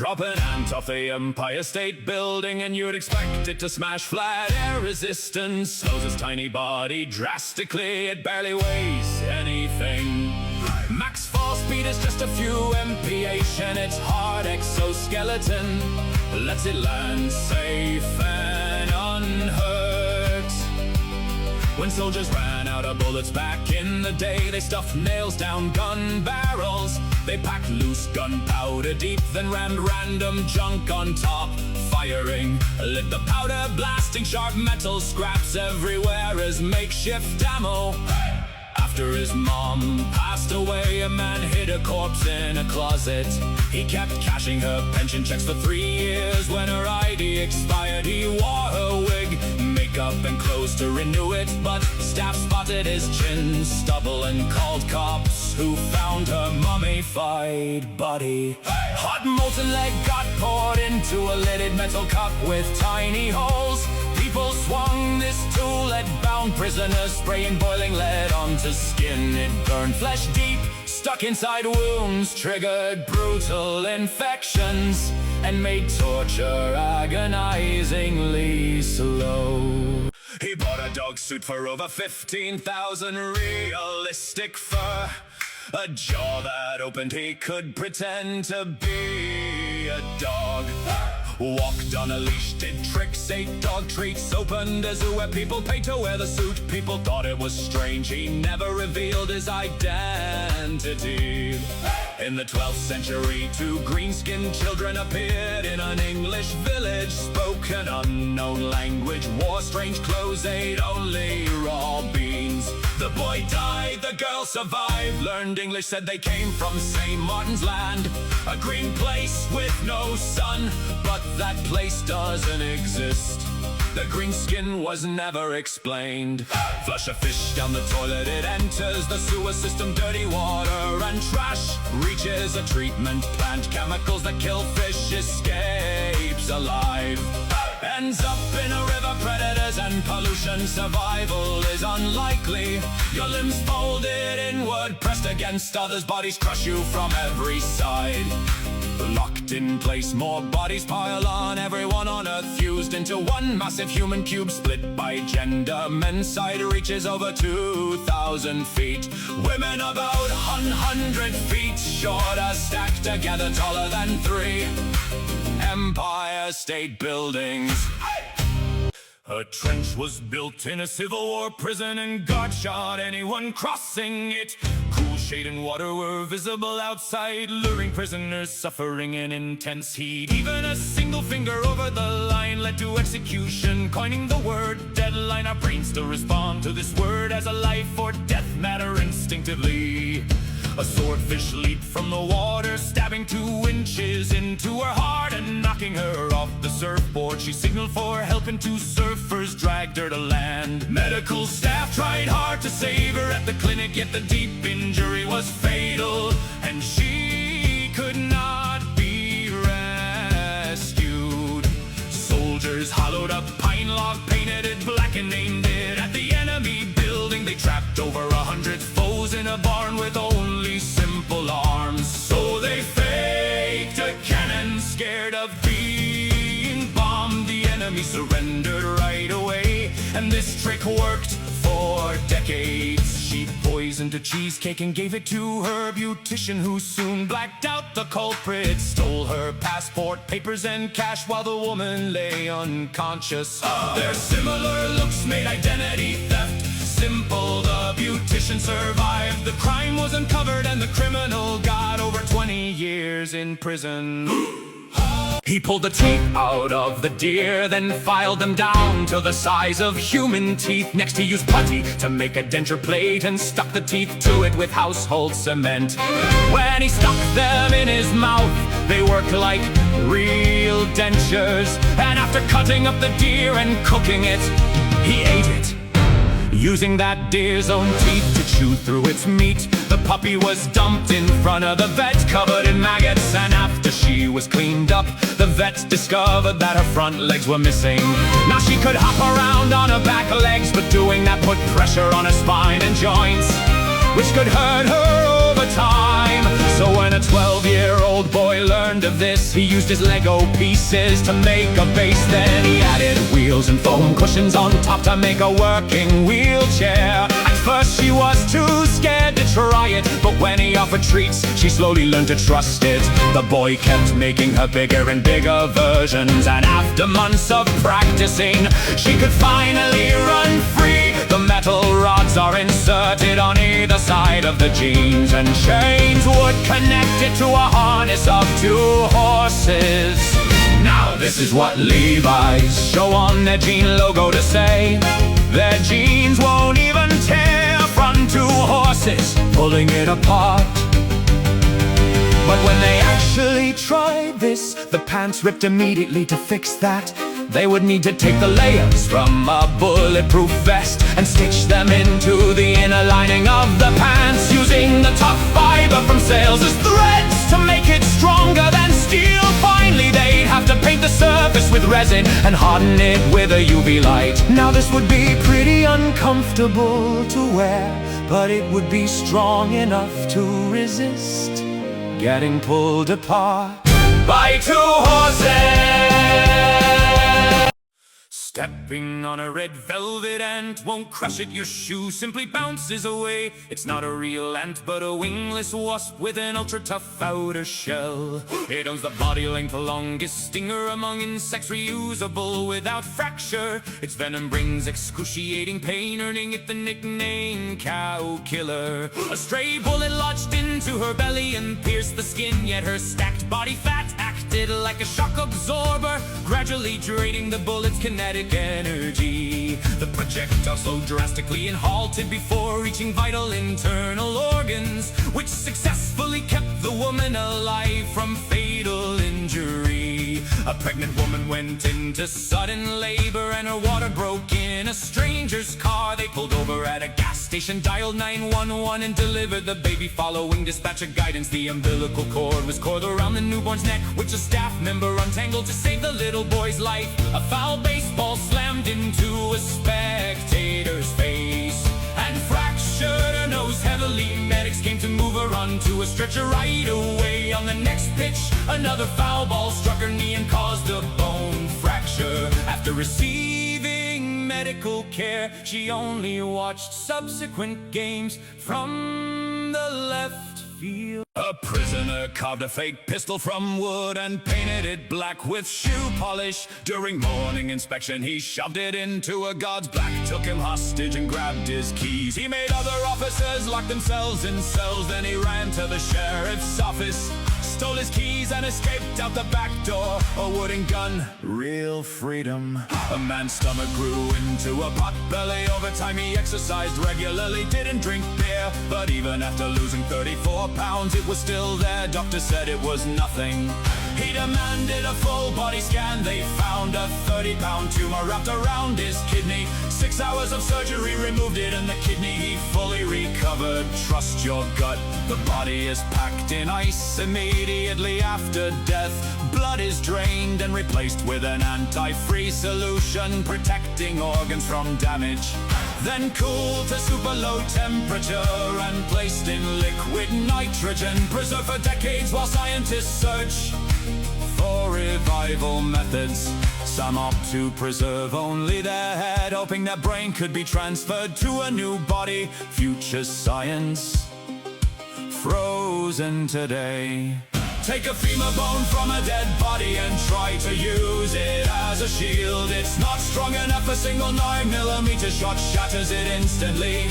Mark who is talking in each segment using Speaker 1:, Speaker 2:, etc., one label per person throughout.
Speaker 1: Drop an ant off the Empire State Building and you'd expect it to smash flat. Air resistance slows its tiny body drastically. It barely weighs anything. Max fall speed is just a few mph, and its hard exoskeleton lets it land safe and unhurt. When soldiers ran out of bullets back in the day, they stuffed nails down gun barrels. They packed loose gunpowder deep, then rammed random junk on top, firing. Lit the powder, blasting sharp metal scraps everywhere as makeshift ammo. After his mom passed away, a man hid a corpse in a closet. He kept cashing her pension checks for 3 years. When her ID expired, he wore her wig, makeup and clothes to renew it. But staff spotted his chin stubble and called cops, who found her mummified body. Hot molten lead got poured into a lidded metal cup with tiny holes. People swung this to lead-bound prisoners, spraying boiling lead onto skin. It burned flesh deep, stuck inside wounds, triggered brutal infections, and made torture agonizingly slow. He bought a dog suit for over 15,000, realistic fur, a jaw that opened, he could pretend to be a dog. Walked on a leash, did tricks, ate dog treats, opened a zoo where people paid to wear the suit. People thought it was strange, he never revealed his identity. In the 12th century, 2 green-skinned children appeared in an English village, spoke an unknown language, wore strange clothes, ate only raw beans. The boy died, the girl survived, learned English, said they came from St. Martin's Land, a green place with no sun, but that place doesn't exist. The green skin was never explained. Flush a fish down the toilet, it enters the sewer system. Dirty water and trash reaches a treatment plant. Chemicals that kill fish escapes alive. Ends up in a river, predators and pollution. Survival is unlikely. Your limbs folded inward, pressed against others' bodies, crush you from every side. Locked in place, more bodies pile on. Everyone on Earth fused into one massive human cube, split by gender. Men's side reaches over 2,000 feet. Women about 100 feet short, are stacked together taller than 3 Empire State Buildings. A trench was built in a Civil War prison, and God shot anyone crossing it. Cool shade and water were visible outside, luring prisoners suffering in intense heat. Even a single finger over the line led to execution, coining the word deadline. Our brains still respond to this word as a life or death matter instinctively. A swordfish leaped from the water, stabbing 2 inches into her heart and knocking her off the surfboard. She signaled for help and 2 surfers dragged her to land. Medical staff tried hard to save her at the clinic, yet the deep injury was fatal, and she could not be rescued. Soldiers hollowed up pine log, painted it black and named it at the enemy building. They trapped over 100 foes in a barn with only simple arms. So they faked a cannon, scared of being bombed. The enemy surrendered right away, and this trick worked for decades. She poisoned a cheesecake and gave it to her beautician, who soon blacked out the culprit. Stole her passport, papers and cash while the woman lay unconscious. Their similar looks made identity theft simple. The beautician survived, the crime was uncovered, and the criminal got over 20 years in prison. He pulled the teeth out of the deer, then filed them down to the size of human teeth. Next he used putty to make a denture plate and stuck the teeth to it with household cement. When he stuck them in his mouth, they worked like real dentures. And after cutting up the deer and cooking it, he ate it, using that deer's own teeth to chew through its meat. The puppy was dumped in front of the vet, covered in maggots, and after she was cleaned up, the vet discovered that her front legs were missing. Now she could hop around on her back legs, but doing that put pressure on her spine and joints, which could hurt her over time. So when a 12-year-old boy learned of this, he used his Lego pieces to make a base. Then he added wheels and foam cushions on top to make a working wheelchair. At first she was too scared to try it, but when he offered treats, she slowly learned to trust it. The boy kept making her bigger and bigger versions, and after months of practicing, she could finally run free. The metal rods are inserted on either side of the jeans, and chains would connect it to a harness of 2 horses. Now this is what Levi's show on their jean logo to say. Their jeans won't even tear from 2 horses pulling it apart. But when they actually tried this, the pants ripped immediately. To fix that, they would need to take the layers from a bulletproof vest and stitch them into the inner lining of the pants, using the tough fiber from sails as threads to make it stronger than steel. Finally, they'd have to paint the surface with resin and harden it with a UV light. Now this would be pretty uncomfortable to wear, but it would be strong enough to resist getting pulled apart by 2 horses. Stepping on a red velvet ant won't crush at your shoe, simply bounces away. It's not a real ant, but a wingless wasp with an ultra-tough outer shell. It owns the body length, longest stinger among insects, reusable without fracture. Its venom brings excruciating pain, earning it the nickname Cow Killer. A stray bullet lodged into her belly and pierced the skin, yet her stacked body fat acted like a shock absorber, gradually draining the bullet's kinetic energy. The projectile slowed drastically and halted before reaching vital internal organs, which successfully kept the woman alive from fatal injury. A pregnant woman went into sudden labor and her water broke in a stranger's car. They pulled over at a gas station, dialed 911 and delivered the baby. Following dispatcher guidance, the umbilical cord was coiled around the newborn's neck, which a staff member untangled to save the little boy's life. A foul baseball slammed into a spectator's face and fractured her nose heavily. Medics came to move her onto a stretcher right away. On the next pitch, another foul ball struck her knee and caused a bone fracture. After receiving medical care, she only watched subsequent games from the left field. A prisoner carved a fake pistol from wood and painted it black with shoe polish. During morning inspection, he shoved it into a guard's back, took him hostage and grabbed his keys. He made other officers lock themselves in cells, then he ran to the sheriff's office, stole his keys and escaped out the back door. A wooden gun, real freedom. A man's stomach grew into a pot belly. Over time he exercised regularly, didn't drink beer, but even after losing 34 pounds, it was still there. Doctor said it was nothing. He demanded a full body scan. They found a 30-pound tumor wrapped around his kidney. 6 hours of surgery removed it, and the kidney he fully recovered. Trust your gut, the body is packed in ice immediately after death. Blood is drained and replaced with an antifreeze solution, protecting organs from damage. Then cooled to super low temperature and placed in liquid nitrogen, preserved for decades while scientists search for revival methods. Some opt to preserve only their head, hoping their brain could be transferred to a new body. Future science frozen today. Take a femur bone from a dead body and try to use it as a shield. It's not strong enough, a single 9mm shot shatters it instantly,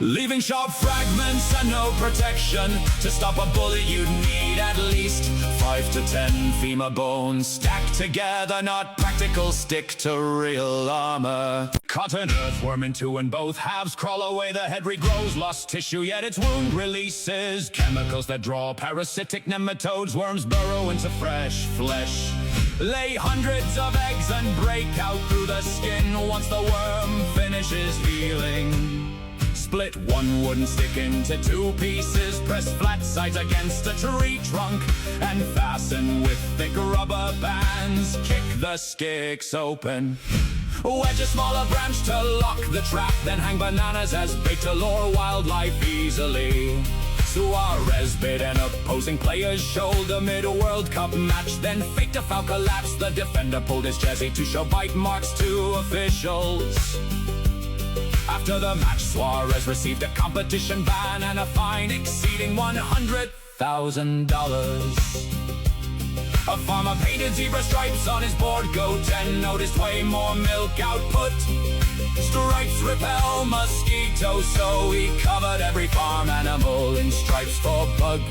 Speaker 1: leaving sharp fragments and no protection. To stop a bullet you'd need at least 5 to 10 femur bones stacked together, not practical, stick to real armor. Cut an earthworm in two and both halves crawl away. The head regrows, lost tissue, yet its wound releases chemicals that draw parasitic nematodes. Worms burrow into fresh flesh, lay hundreds of eggs and break out through the skin once the worm finishes healing. Split one wooden stick into 2 pieces, press flat sides against a tree trunk, and fasten with thick rubber bands. Kick the sticks open, wedge a smaller branch to lock the trap, then hang bananas as bait to lure wildlife easily. Suarez bit an opposing player's shoulder mid-World Cup match. Then faked a foul collapse. The defender pulled his jersey to show bite marks to officials. After the match, Suarez received a competition ban and a fine exceeding $100,000. A farmer painted zebra stripes on his board goat and noticed way more milk output. Stripes repel mosquitoes, so he covered every farm animal in stripes for bug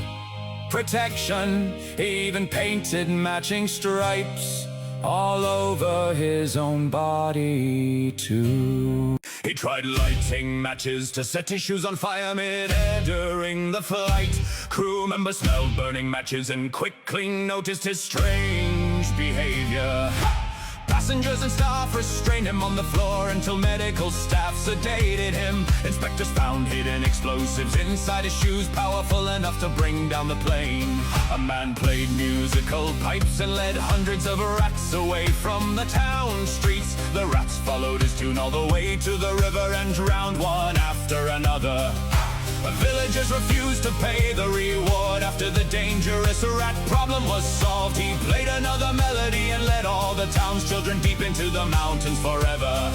Speaker 1: protection. He even painted matching stripes all over his own body too. He tried lighting matches to set his shoes on fire mid-air during the flight. Crew members smelled burning matches and quickly noticed his strange behavior. Passengers and staff restrained him on the floor until medical staff sedated him. Inspectors found hidden explosives inside his shoes, powerful enough to bring down the plane. A man played musical pipes and led hundreds of rats away from the town streets. The rats followed his tune all the way to the river and drowned one after another. Villagers refused to pay the reward. After the dangerous rat problem was solved, he played another melody and led all the town's children deep into the mountains forever.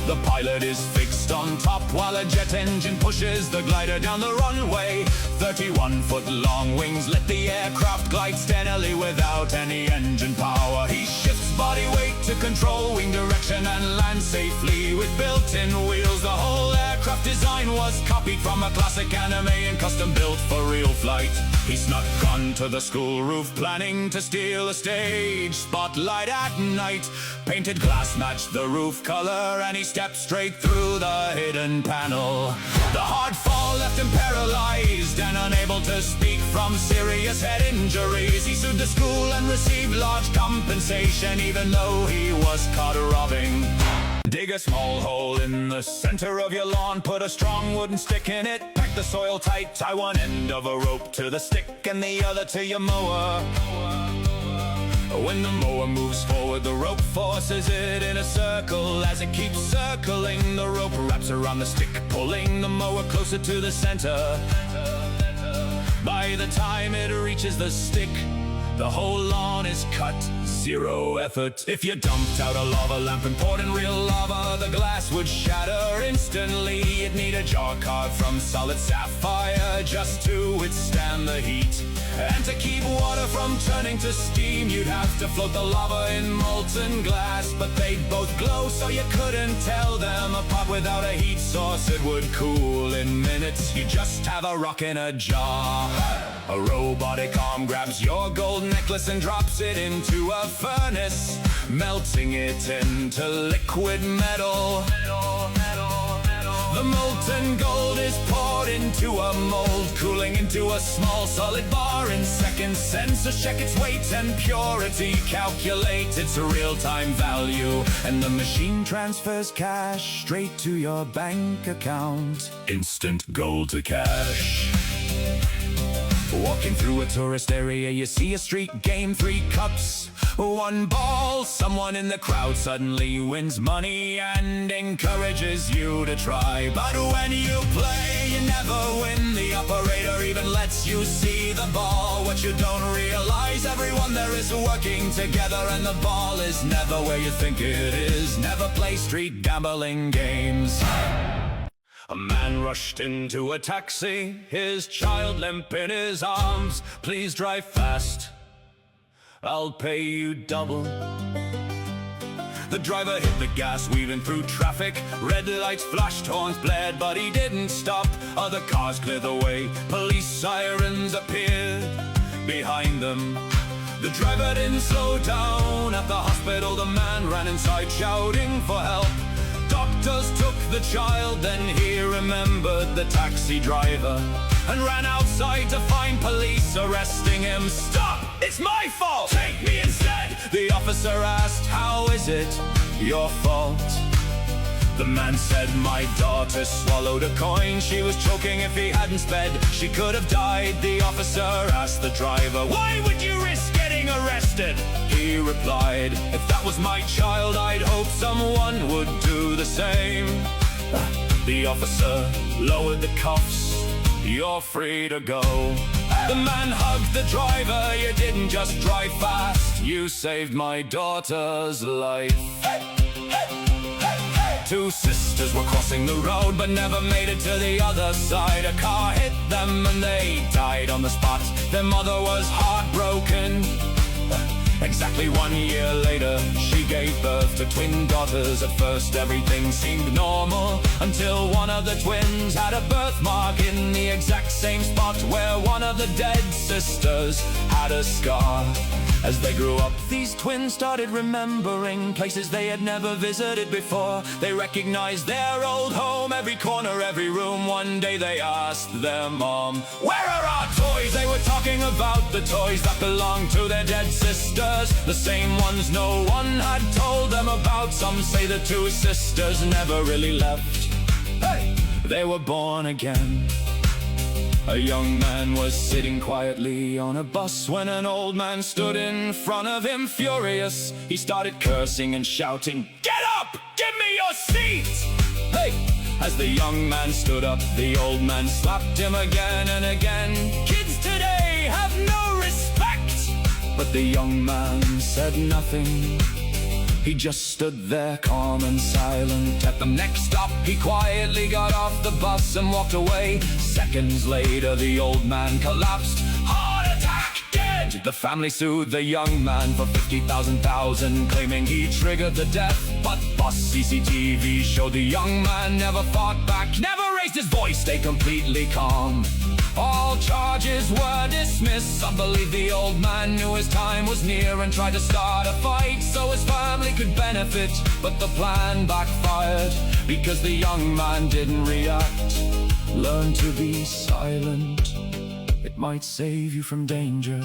Speaker 1: The pilot is fixed on top while a jet engine pushes the glider down the runway. 31-foot-long wings let the aircraft glide steadily without any engine power. He shifts body weight to control wing direction and land safely with built-in wheels. The whole aircraft design was copied from a classic anime and custom built for real flight. He snuck onto the school roof planning to steal a stage spotlight at night. Painted glass matched the roof color and he stepped straight through the hidden panel. The hard fall left him paralyzed and unable to speak from serious head injuries. He sued the school and received large compensation even though he was caught robbing. Dig a small hole in the center of your lawn, put a strong wooden stick in it, pack the soil tight, tie one end of a rope to the stick and the other to your mower. When the mower moves forward, the rope forces it in a circle. As it keeps circling, the rope wraps around the stick, pulling the mower closer to the center. By the time it reaches the stick, the whole lawn is cut, zero effort. If you dumped out a lava lamp and poured in real lava, the glass would shatter instantly. You'd need a jar carved from solid sapphire just to withstand the heat. And to keep water from turning to steam, you'd have to float the lava in molten glass. But they'd both glow so you couldn't tell them apart. Without a heat source it would cool in minutes. You just have a rock in a jar. A robotic arm grabs your gold necklace and drops it into a furnace, melting it into liquid metal. The molten gold is poured into a mold, cooling into a small solid bar in seconds. Sensors check its weight and purity, calculate its real-time value, and the machine transfers cash straight to your bank account. Instant gold to cash. Walking through a tourist area, you see a street game, 3 cups, 1 ball. Someone in the crowd suddenly wins money and encourages you to try. But when you play, you never win. The operator even lets you see the ball. What you don't realize, everyone there is working together, and the ball is never where you think it is. Never play street gambling games. A man rushed into a taxi, his child limp in his arms. Please drive fast, I'll pay you double. The driver hit the gas, weaving through traffic. Red lights flashed, horns blared, but he didn't stop. Other cars cleared the way, police sirens appeared behind them. The driver didn't slow down. At the hospital, the man ran inside shouting for help. Doctors took the child, then he remembered the taxi driver and ran outside to find police arresting him. Stop! It's my fault! Take me instead! The officer asked, how is it your fault? The man said, my daughter swallowed a coin. She was choking. If he hadn't sped, she could have died. The officer asked the driver, why would you risk getting arrested? He replied, if that was my child, I'd hope someone would do the same. The officer lowered the cuffs. you're free to go. The man hugged the driver, you didn't just drive fast, you saved my daughter's life. Two sisters were crossing the road but never made it to the other side. A car hit them and they died on the spot. Their mother was heartbroken. Exactly 1 year later, she gave birth to twin daughters. At first everything seemed normal, until one of the twins had a birthmark in the exact same spot where one of the dead sisters had a scar. As they grew up, these twins started remembering places they had never visited before. They recognized their old home, every corner, every room. One day they asked their mom, "Where are our toys?" They were talking about the toys that belonged to their dead sisters, the same ones no one had told them about. Some say the two sisters never really left. Hey! They were born again. A young man was sitting quietly on a bus when an old man stood in front of him furious. He started cursing and shouting, "Get up! Give me your seat!" Hey! As the young man stood up, the old man slapped him again and again. Kids today have no respect. But the young man said nothing. He just stood there calm and silent. At the next stop, he quietly got off the bus and walked away. Seconds later, the old man collapsed. Heart attack, dead! The family sued the young man for $50,000, claiming he triggered the death. But bus CCTV showed the young man never fought back, never raised his voice, stayed completely calm. All charges were dismissed. Some believe the old man knew his time was near and tried to start a fight so his family could benefit. But the plan backfired because the young man didn't react. Learn to be silent, it might save you from danger.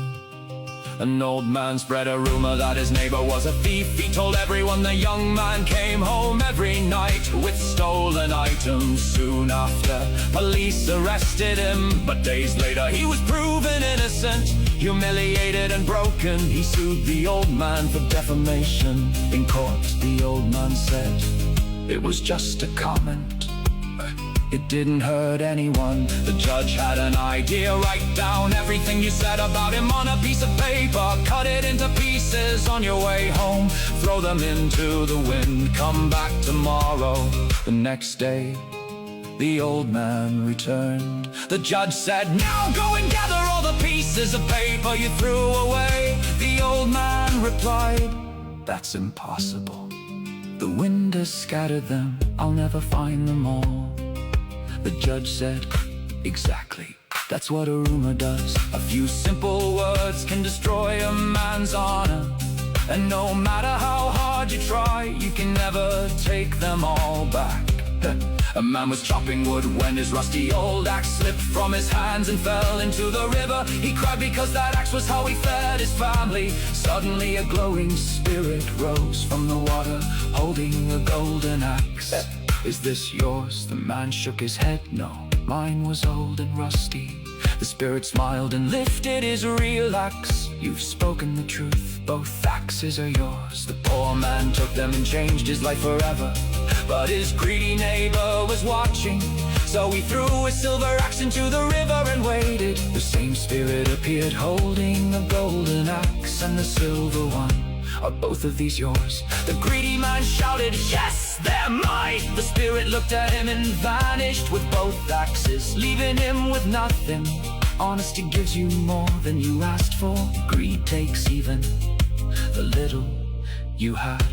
Speaker 1: An old man spread a rumor that his neighbor was a thief. He told everyone the young man came home every night with stolen items. Soon after, police arrested him, but days later he was proven innocent. Humiliated and broken, he sued the old man for defamation. In court, the old man said it was just a comment, it didn't hurt anyone. The judge had an idea: write down everything you said about him on a piece of paper, cut it into pieces on your way home, throw them into the wind, come back tomorrow. The next day, the old man returned. The judge said, "Now go and gather all the pieces of paper you threw away." The old man replied, "That's impossible. The wind has scattered them, I'll never find them all." The judge said, "Exactly, that's what a rumor does. A few simple words can destroy a man's honor. And no matter how hard you try, you can never take them all back." A man was chopping wood when his rusty old axe slipped from his hands and fell into the river. He cried because that axe was how he fed his family. Suddenly a glowing spirit rose from the water, holding a golden axe. "Is this yours?" The man shook his head. "No, mine was old and rusty." The spirit smiled and lifted his real axe. "You've spoken the truth, both axes are yours." The poor man took them and changed his life forever. But his greedy neighbor was watching, so he threw his silver axe into the river and waited. The same spirit appeared holding a golden axe and the silver one. "Are both of these yours?" The greedy man shouted, "Yes, they're mine!" The spirit looked at him and vanished with both axes, leaving him with nothing. Honesty gives you more than you asked for. Greed takes even the little you had.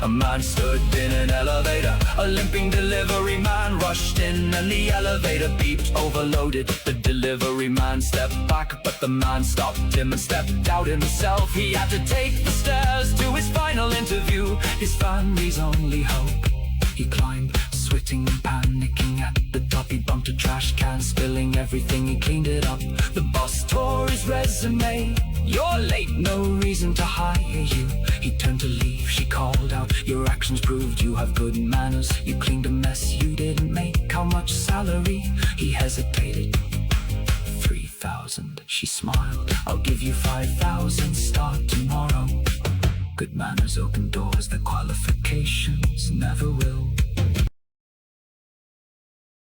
Speaker 1: A man stood in an elevator. A limping delivery man rushed in and the elevator beeped, overloaded. The delivery man stepped back, but the man stopped him and stepped out himself. He had to take the stairs to his final interview, his family's only hope. He climbed, sweating and panicking. At the top he bumped a trash can, spilling everything, he cleaned it up. The boss tore his resume. "You're late, no reason to hire you." He turned to leave, she called out, "Your actions proved you have good manners. You cleaned a mess you didn't make. How much salary?" He hesitated. 3,000, she smiled. "I'll give you 5,000, start tomorrow." Good manners open doors, the qualifications never will.